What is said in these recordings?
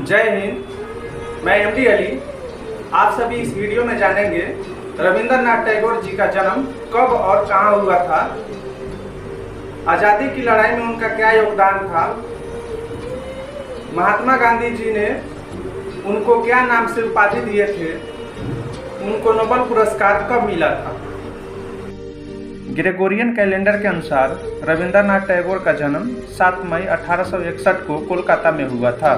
जय हिंद। मैं एमडी अली। आप सभी इस वीडियो में जानेंगे रविंद्रनाथ टैगोर जी का जन्म कब और कहाँ हुआ था, आज़ादी की लड़ाई में उनका क्या योगदान था, महात्मा गांधी जी ने उनको क्या नाम से उपाधि दिए थे, उनको नोबेल पुरस्कार कब मिला था। ग्रेगोरियन कैलेंडर के अनुसार रविंद्रनाथ टैगोर का जन्म 7 मई 1861 को कोलकाता में हुआ था।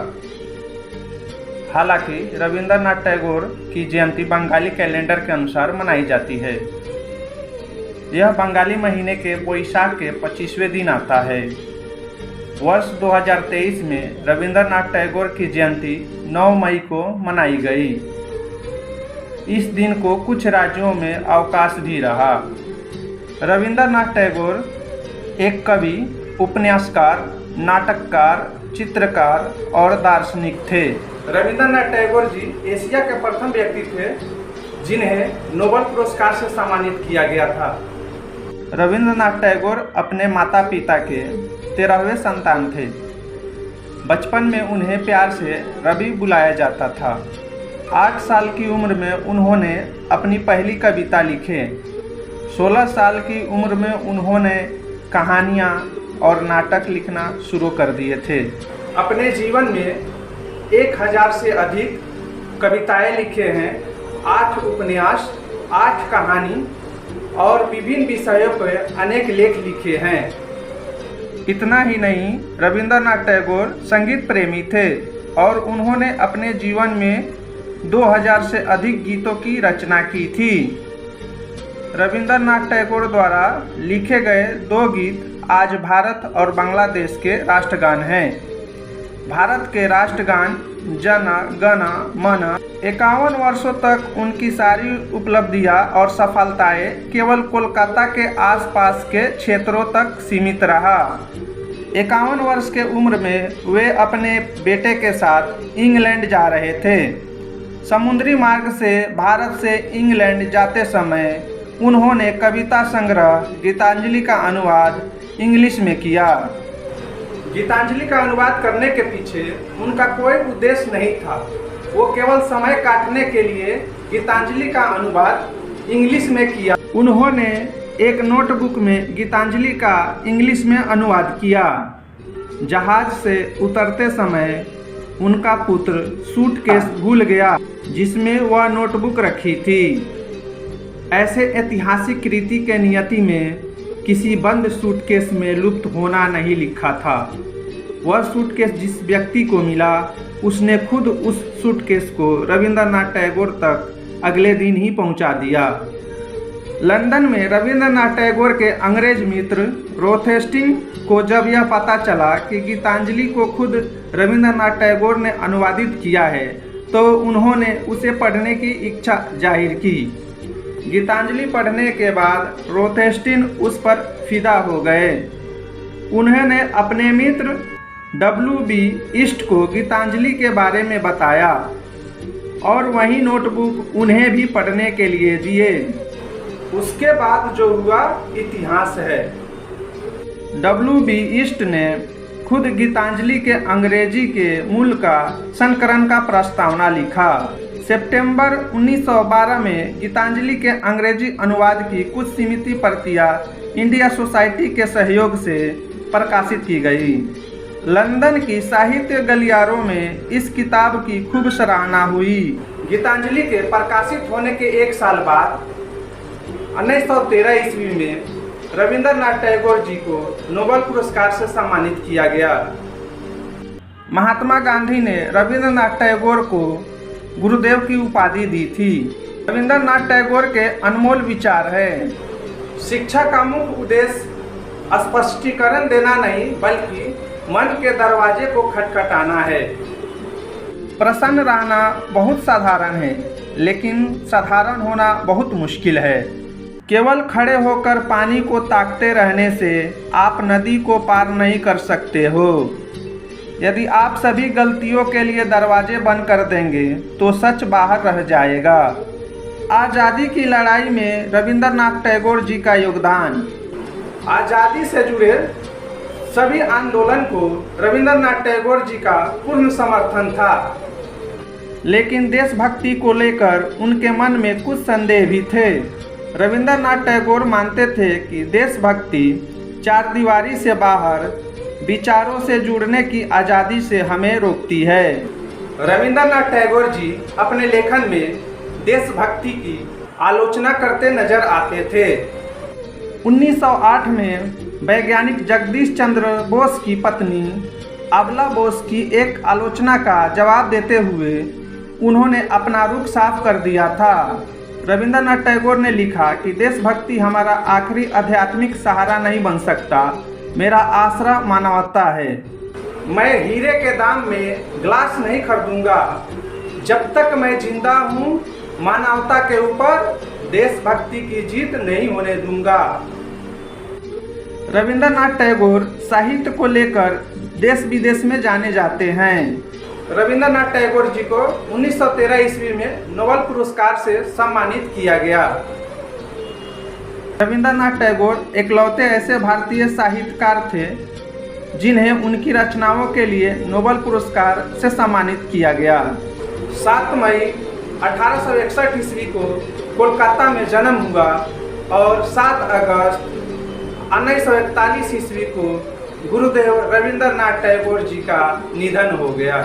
हालांकि रविंद्रनाथ टैगोर की जयंती बंगाली कैलेंडर के अनुसार मनाई जाती है। यह बंगाली महीने के बोईसाख के 25वें दिन आता है। वर्ष 2023 में रविंद्रनाथ टैगोर की जयंती 9 मई को मनाई गई। इस दिन को कुछ राज्यों में अवकाश भी रहा। रविंद्रनाथ टैगोर एक कवि, उपन्यासकार, नाटककार, चित्रकार और दार्शनिक थे। रविंद्रनाथ टैगोर जी एशिया के प्रथम व्यक्ति थे जिन्हें नोबेल पुरस्कार से सम्मानित किया गया था। रविंद्रनाथ टैगोर अपने माता पिता के 13वें संतान थे। बचपन में उन्हें प्यार से रवि बुलाया जाता था। 8 साल की उम्र में उन्होंने अपनी पहली कविता लिखे। 16 साल की उम्र में उन्होंने कहानियाँ और नाटक लिखना शुरू कर दिए थे। अपने जीवन में 1000 से अधिक कविताएं लिखे हैं, 8 उपन्यास, 8 कहानी और विभिन्न विषयों पर अनेक लेख लिखे हैं। इतना ही नहीं, रविंद्रनाथ टैगोर संगीत प्रेमी थे और उन्होंने अपने जीवन में 2000 से अधिक गीतों की रचना की थी। रविंद्रनाथ टैगोर द्वारा लिखे गए 2 गीत आज भारत और बांग्लादेश के राष्ट्रगान हैं। भारत के राष्ट्रगान जन गण मन। 51 वर्षों तक उनकी सारी उपलब्धियां और सफलताएं केवल कोलकाता के आसपास के क्षेत्रों तक सीमित रहा। 51 वर्ष के उम्र में वे अपने बेटे के साथ इंग्लैंड जा रहे थे। समुद्री मार्ग से भारत से इंग्लैंड जाते समय उन्होंने कविता संग्रह गीतांजलि का अनुवाद इंग्लिश में किया। गीतांजलि का अनुवाद करने के पीछे उनका कोई उद्देश्य नहीं था। वो केवल समय काटने के लिए गीतांजलि का अनुवाद इंग्लिश में किया। उन्होंने एक नोटबुक में गीतांजलि का इंग्लिश में अनुवाद किया। जहाज से उतरते समय उनका पुत्र सूटकेस भूल गया जिसमें वह नोटबुक रखी थी। ऐसे ऐतिहासिक कृति के नियति में किसी बंद सूटकेस में लुप्त होना नहीं लिखा था। वह सूटकेस जिस व्यक्ति को मिला उसने खुद उस सूटकेस को रविंद्रनाथ टैगोर तक अगले दिन ही पहुंचा दिया। लंदन में रविंद्रनाथ टैगोर के अंग्रेज मित्र रोथेस्टिंग को जब यह पता चला कि गीतांजलि को खुद रविंद्रनाथ टैगोर ने अनुवादित किया है तो उन्होंने उसे पढ़ने की इच्छा जाहिर की। गीतांजलि पढ़ने के बाद रोथेस्टिन उस पर फिदा हो गए। उन्होंने अपने मित्र W.B. ईस्ट को गीतांजलि के बारे में बताया और वही नोटबुक उन्हें भी पढ़ने के लिए दिए। उसके बाद जो हुआ इतिहास है। W.B. ईस्ट ने खुद गीतांजलि के अंग्रेजी के मूल का संस्करण का प्रस्तावना लिखा। सितंबर 1912 में गीतांजलि के अंग्रेजी अनुवाद की कुछ सीमित प्रतियां इंडिया सोसाइटी के सहयोग से प्रकाशित की गई। लंदन की साहित्य गलियारों में इस किताब की खूब सराहना हुई। गीतांजलि के प्रकाशित होने के 1 साल बाद 1913 ईस्वी में रविंद्रनाथ टैगोर जी को नोबेल पुरस्कार से सम्मानित किया गया। महात्मा गांधी ने रविंद्रनाथ टैगोर को गुरुदेव की उपाधि दी थी। रविंद्रनाथ टैगोर के अनमोल विचार है। शिक्षा का मुख्य उद्देश्य स्पष्टीकरण देना नहीं बल्कि मन के दरवाजे को खटखटाना है। प्रसन्न रहना बहुत साधारण है लेकिन साधारण होना बहुत मुश्किल है। केवल खड़े होकर पानी को ताकते रहने से आप नदी को पार नहीं कर सकते हो। यदि आप सभी गलतियों के लिए दरवाजे बंद कर देंगे तो सच बाहर रह जाएगा। आज़ादी की लड़ाई में रविंद्रनाथ टैगोर जी का योगदान। आज़ादी से जुड़े सभी आंदोलन को रविंद्रनाथ टैगोर जी का पूर्ण समर्थन था, लेकिन देशभक्ति को लेकर उनके मन में कुछ संदेह भी थे। रविंद्रनाथ टैगोर मानते थे कि देशभक्ति चारदीवारी से बाहर विचारों से जुड़ने की आज़ादी से हमें रोकती है। रविंद्रनाथ टैगोर जी अपने लेखन में देशभक्ति की आलोचना करते नजर आते थे। 1908 में वैज्ञानिक जगदीश चंद्र बोस की पत्नी अबला बोस की एक आलोचना का जवाब देते हुए उन्होंने अपना रुख साफ कर दिया था। रविंद्रनाथ टैगोर ने लिखा कि देशभक्ति हमारा आखिरी आध्यात्मिक सहारा नहीं बन सकता, मेरा आसरा मानवता है। मैं हीरे के दाम में ग्लास नहीं खरीदूंगा। जब तक मैं जिंदा हूँ, मानवता के ऊपर देशभक्ति की जीत नहीं होने दूंगा। रविंद्रनाथ टैगोर साहित्य को लेकर देश विदेश में जाने जाते हैं। रविंद्रनाथ टैगोर जी को 1913 ईस्वी में नोबेल पुरस्कार से सम्मानित किया गया। रविंद्रनाथ टैगोर इकलौते ऐसे भारतीय साहित्यकार थे जिन्हें उनकी रचनाओं के लिए नोबेल पुरस्कार से सम्मानित किया गया। 7 मई 1861 ईस्वी को कोलकाता में जन्म हुआ और 7 अगस्त 1941 ईस्वी को गुरुदेव रविंद्रनाथ टैगोर जी का निधन हो गया।